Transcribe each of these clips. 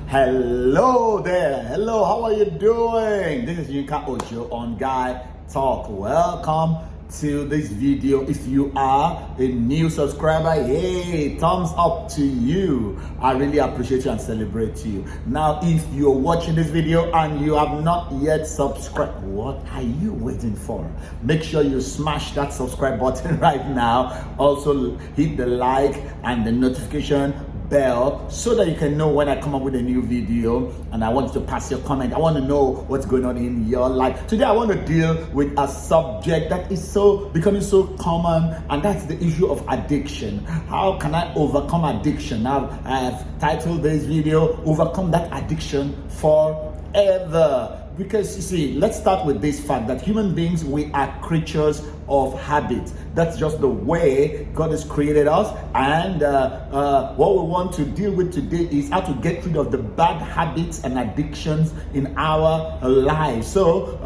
Hello there. Hello, how are you doing? This is Yinka Ojo on Guy Talk. Welcome to this video. If you are a new subscriber, hey, thumbs up to you. I really appreciate you and celebrate you. Now, if you're watching this video and you have not yet subscribed, what are you waiting for? Make sure you smash that subscribe button right now. Also, hit the like and the notification bell so that you can know when I come up with a new video. And I want you to pass your comment. I want to know what's going on in your life. Today I want to deal with a subject that is becoming so common, and that's the issue of addiction. How can I overcome addiction? Now I have titled this video Overcome That Addiction Forever. Because you see, let's start with this fact that human beings, we are creatures of habit. That's just the way God has created us. And what we want to deal with today is how to get rid of the bad habits and addictions in our lives. So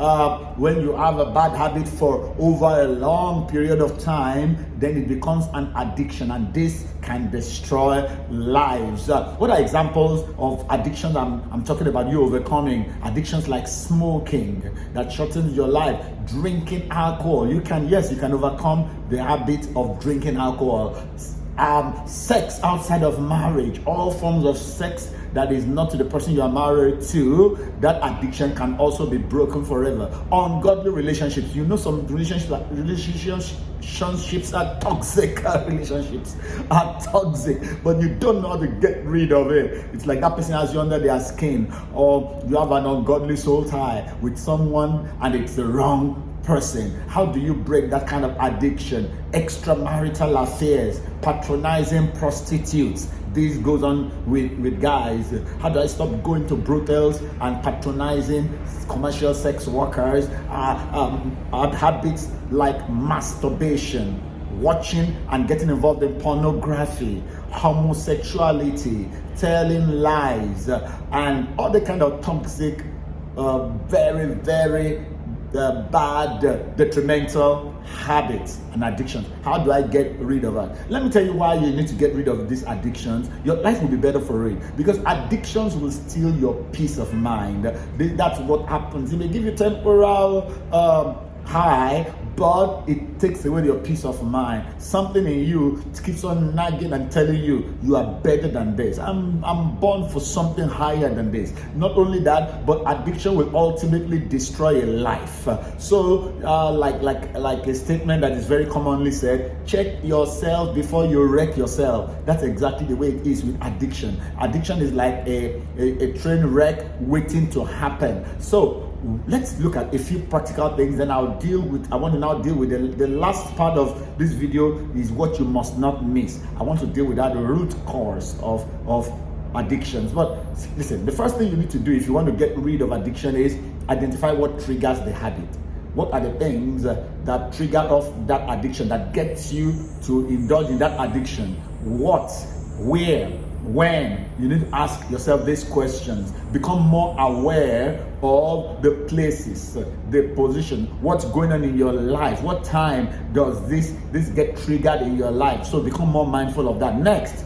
when you have a bad habit for over a long period of time, then it becomes an addiction, and this can destroy lives. What are examples of addictions I'm talking about you overcoming? Addictions like smoking, that shortens your life. Drinking alcohol, you can overcome the habit of drinking alcohol. Sex outside of marriage, all forms of sex that is not to the person you are married to, that addiction can also be broken forever. Ungodly relationships, you know, some relationships are toxic. Relationships are toxic, but you don't know how to get rid of it. It's like that person has you under their skin, or you have an ungodly soul tie with someone and it's the wrong person. How do you break that kind of addiction? Extramarital affairs, patronizing prostitutes. This goes on with guys. How do I stop going to brothels and patronizing commercial sex workers? Habits like masturbation, watching and getting involved in pornography, homosexuality, telling lies, and all the kind of toxic, very, very bad, detrimental habits and addictions. How do I get rid of that? Let me tell you why you need to get rid of these addictions. Your life will be better for it, because addictions will steal your peace of mind. That's what happens. It may give you temporal high, but it takes away your peace of mind. Something in you keeps on nagging and telling you you are better than this. I'm born for something higher than this. Not only that, but addiction will ultimately destroy a life. So like a statement that is very commonly said, check yourself before you wreck yourself. That's exactly the way it is with addiction. Addiction is like a train wreck waiting to happen. So let's look at a few practical things, then I want to now deal with the last part of this video is what you must not miss. I want to deal with the root cause of addictions. But listen, the first thing you need to do if you want to get rid of addiction is identify what triggers the habit. What are the things that trigger off that addiction, that gets you to indulge in that addiction? What, where, when? You need to ask yourself these questions. Become more aware of the places, the position, what's going on in your life. What time does this get triggered in your life? So become more mindful of that. Next,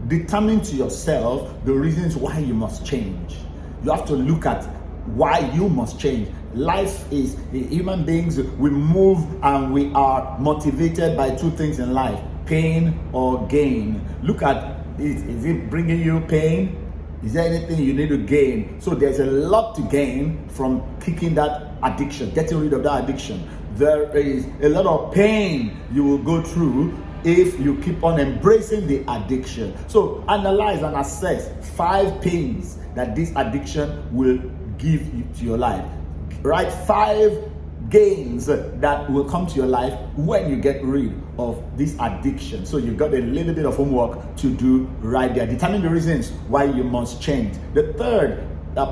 determine to yourself the reasons why you must change. You have to look at why you must change. Life is, human beings, we move and we are motivated by two things in life: pain or gain. Look at it. Is it bringing you pain? Is there anything you need to gain? So there's a lot to gain from kicking that addiction, getting rid of that addiction. There is a lot of pain you will go through if you keep on embracing the addiction. So analyze and assess 5 pains that this addiction will give you to your life. Write 5 gains that will come to your life when you get rid of this addiction. So you've got a little bit of homework to do right there. Determine the reasons why you must change. The third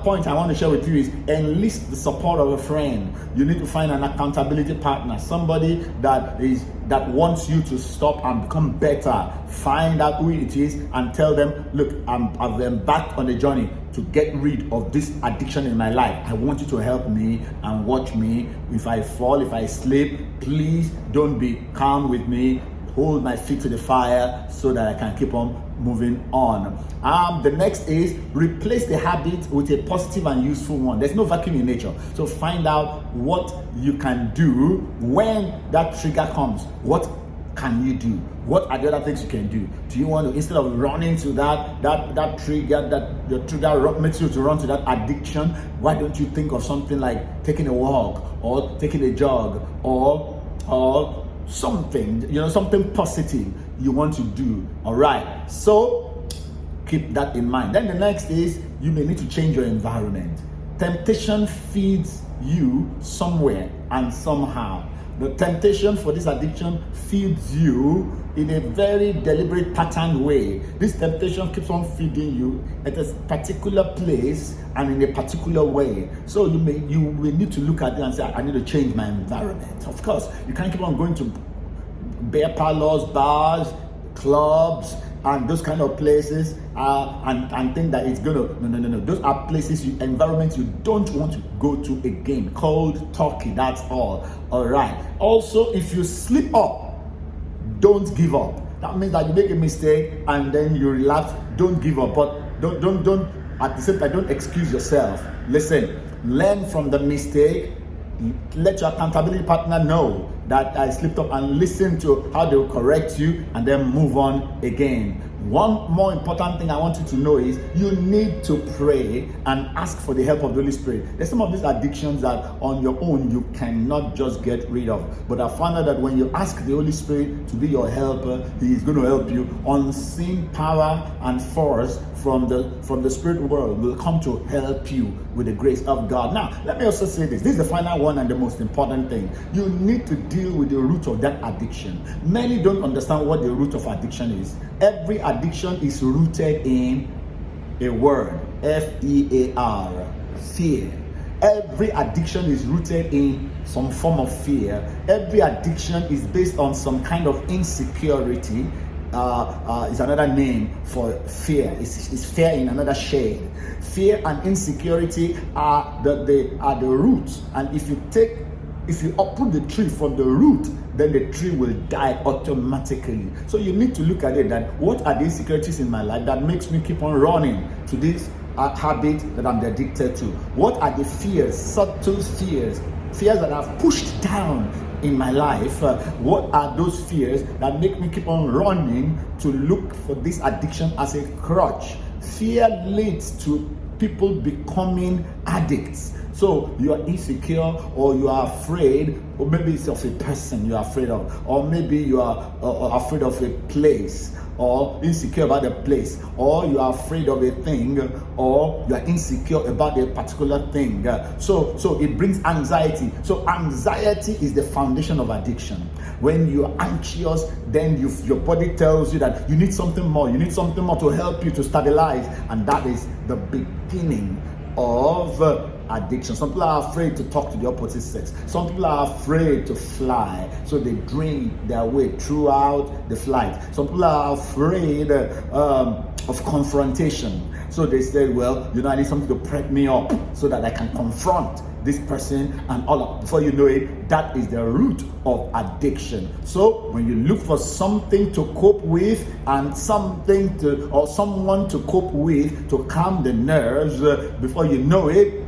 point I want to share with you is enlist the support of a friend. You need to find an accountability partner, somebody that wants you to stop and become better. Find out who it is and tell them, look, I've embarked on a journey to get rid of this addiction in my life. I want you to help me and watch me. If I fall, if I slip, please don't be calm with me. hold my feet to the fire so that I can keep on moving on. The next is replace the habit with a positive and useful one. There's no vacuum in nature. So find out what you can do when that trigger comes. What can you do? What are the other things you can do? Do you want to, instead of running to that trigger, that the trigger makes you to run to that addiction, why don't you think of something like taking a walk or taking a jog or something, something positive you want to do. All right, so keep that in mind. Then the next is you may need to change your environment. Temptation feeds you somewhere and somehow. The temptation for this addiction feeds you in a very deliberate patterned way. This temptation keeps on feeding you at a particular place and in a particular way. So you will need to look at it and say, I need to change my environment. Of course, you can't keep on going to beer parlors, bars, clubs, and those kind of places and think that it's gonna no. Those are places, environments you don't want to go to again. Cold turkey, that's all. All right. Also, if you slip up, don't give up. That means that you make a mistake and then you relapse. Don't give up, but don't at the same time, don't excuse yourself. Listen, learn from the mistake. Let your accountability partner know that I slipped up and listen to how they will correct you and then move on again. One more important thing I want you to know is you need to pray and ask for the help of the Holy Spirit. There's some of these addictions that on your own you cannot just get rid of. But I found out that when you ask the Holy Spirit to be your helper, He is going to help you. Unseen power and force from the spirit world will come to help you with the grace of God. Now, let me also say this. This is the final one and the most important thing. You need to deal with the root of that addiction. Many don't understand what the root of addiction is. Every addiction is rooted in a word, F-E-A-R, fear. Every addiction is rooted in some form of fear. Every addiction is based on some kind of insecurity. Is another name for fear. It's fear in another shade. Fear and insecurity are the roots. And if you uproot the tree from the root, then the tree will die automatically. So you need to look at it, that what are the insecurities in my life that makes me keep on running to this habit that I'm addicted to? What are the fears, subtle fears that I've pushed down in my life? What are those fears that make me keep on running to look for this addiction as a crutch? Fear leads to people becoming addicts. So you are insecure, or you are afraid, or maybe it's of a person you are afraid of, or maybe you are afraid of a place, or insecure about a place, or you are afraid of a thing, or you are insecure about a particular thing. So it brings anxiety. So anxiety is the foundation of addiction. When you are anxious, then your body tells you that you need something more. You need something more to help you to stabilize, and that is the beginning of addiction. Some people are afraid to talk to the opposite sex. Some people are afraid to fly, so they drink their way throughout the flight. Some people are afraid of confrontation, so they say, well, I need something to prep me up so that I can confront this person and all of. Before you know it, that is the root of addiction. So when you look for something to cope with and someone to cope with to calm the nerves, before you know it,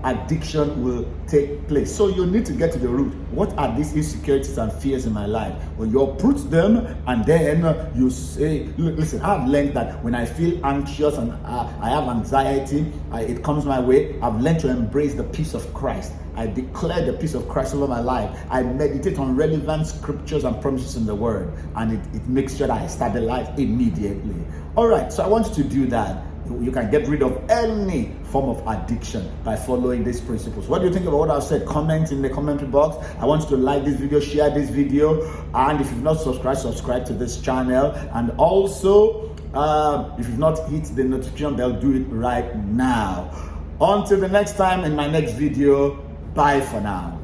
addiction will take place. So you need to get to the root. What are these insecurities and fears in my life? Well, you uproot them, and then you say, listen, I've learned that when I feel anxious and I have anxiety, it comes my way. I've learned to embrace the peace of Christ. I declare the peace of Christ over my life. I meditate on relevant scriptures and promises in the Word, and it makes sure that I stabilize immediately. All right, so I want you to do that. You can get rid of any form of addiction by following these principles. What do you think about what I've said? Comment in the comment box. I want you to like this video, share this video, and if you've not subscribed, subscribe to this channel. And also, if you've not hit the notification bell, do it right now. Until the next time in my next video, bye for now.